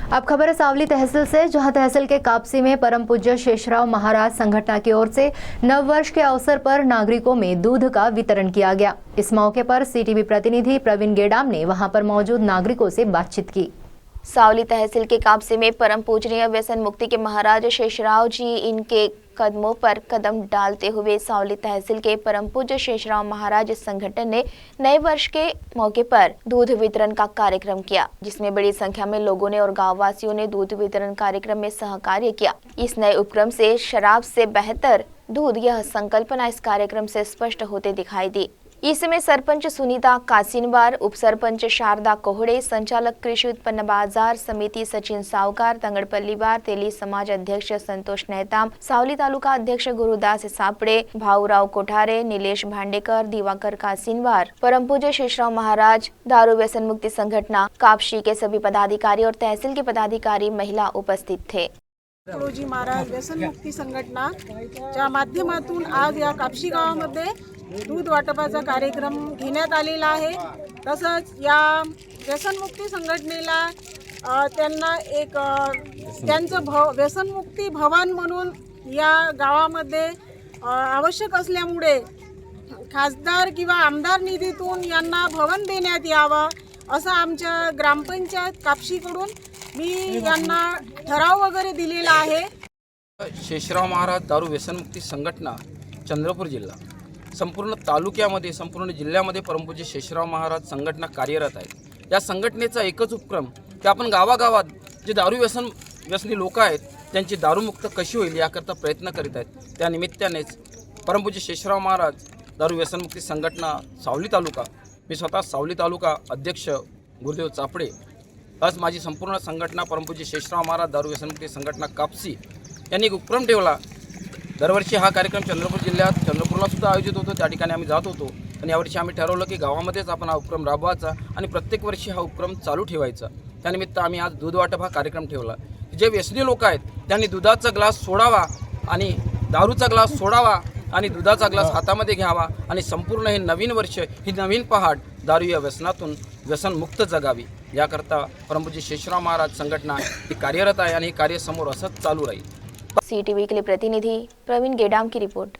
अब खबर है सावली तहसील से, जहां तहसील के कापसी में परम पूज्य शेषराव महाराज संगठन की ओर से नववर्ष के अवसर पर नागरिकों में दूध का वितरण किया गया। इस मौके पर सीटीवी प्रतिनिधि प्रवीण गेडाम ने वहां पर मौजूद नागरिकों से बातचीत की। सावली तहसील के कापसी में परम पूजनीय व्यसन मुक्ति के महाराज शेषराव जी इनके कदमों पर कदम डालते हुए सावली तहसील के परम पूज्य शेषराव महाराज संगठन ने नए वर्ष के मौके पर दूध वितरण का कार्यक्रम किया, जिसमें बड़ी संख्या में लोगों ने और गांव वासियों ने दूध वितरण कार्यक्रम में सहकार्य किया। इस नए उपक्रम से शराब से बेहतर दूध, यह संकल्पना इस कार्यक्रम से स्पष्ट होते दिखाई दी। इसमें सरपंच सुनीता कासिनवार, उप सरपंच शारदा कोहड़े, संचालक कृषि उत्पन्न बाजार समिति सचिन सावकार, तंगड़पल्लीवार तेली समाज अध्यक्ष संतोष नेताम, सावली तालुका अध्यक्ष गुरुदास सापड़े, भाऊराव कोठारे, नीलेश भांडेकर, दिवाकर कासिनवार, परम पूज्य शेषराव महाराज दारू व्यसन मुक्ति संगठन कापशी के सभी पदाधिकारी और तहसील के पदाधिकारी महिला उपस्थित थे। तुळोजी महाराज व्यसन मुक्ती संघटनाच्या माध्यमातून आज या कापशी गावामध्ये दूध वाटपाचा कार्यक्रम घेण्यात आलेला आहे। तसंच या व्यसनमुक्ती संघटनेला त्यांना एक त्यांचं व्यसनमुक्ती भवन म्हणून या गावामध्ये आवश्यक असल्यामुळे खासदार किंवा आमदार निधीतून यांना भवन देण्यात यावं असं आमच्या ग्रामपंचायत कापशीकडून मी यांना ठराव वगैरे दिलेला आहे। शेषराव महाराज दारू व्यसनमुक्ती संघटना चंद्रपूर जिल्हा संपूर्ण तालुक्यामध्ये संपूर्ण जिल्ह्यामध्ये परमपूज्य शेषराव महाराज संघटना कार्यरत आहे। या संघटनेचा एकच उपक्रम की आपण गावागावात जे दारू व्यसनी लोक आहेत त्यांची दारूमुक्त कशी होईल याकरता प्रयत्न करीत आहेत। त्या निमित्तानेच परमपूज्य शेषराव महाराज दारू व्यसनमुक्ती संघटना सावली तालुका, मी स्वतः सावली तालुका अध्यक्ष गुरुदेव चापडे, आज माझी संपूर्ण संघटना परमपूज्य शेषराव महाराज दारू व्यसनमुक्ती संघटना कापसी यांनी एक उपक्रम ठेवला। दरवर्षी हा कार्यक्रम चंद्रपूर जिल्ह्यात चंद्रपूरला सुद्धा आयोजित होतो, त्या ठिकाणी आम्ही जात होतो। आणि यावर्षी आम्ही ठरवलं की गावामध्येच आपण हा उपक्रम राबवायचा आणि प्रत्येक वर्षी हा उपक्रम चालू ठेवायचा। त्यानिमित्त आम्ही आज दूध वाटप हा कार्यक्रम ठेवला। जे व्यसनी लोक आहेत त्यांनी दुधाचा ग्लास सोडावा आणि दारूचा ग्लास सोडावा आणि दुधाचा ग्लास हातामध्ये घ्यावा आणि संपूर्ण हे नवीन वर्ष, ही नवीन पहाट दारू या व्यसनातून व्यसनमुक्त जगावी याकरता परमपूज्य शेषराव महाराज संघटना ही कार्यरत आहे आणि हे कार्य समोर असंच चालू राहील। सीटीवी के लिए प्रतिनिधि प्रवीण गेडाम की रिपोर्ट।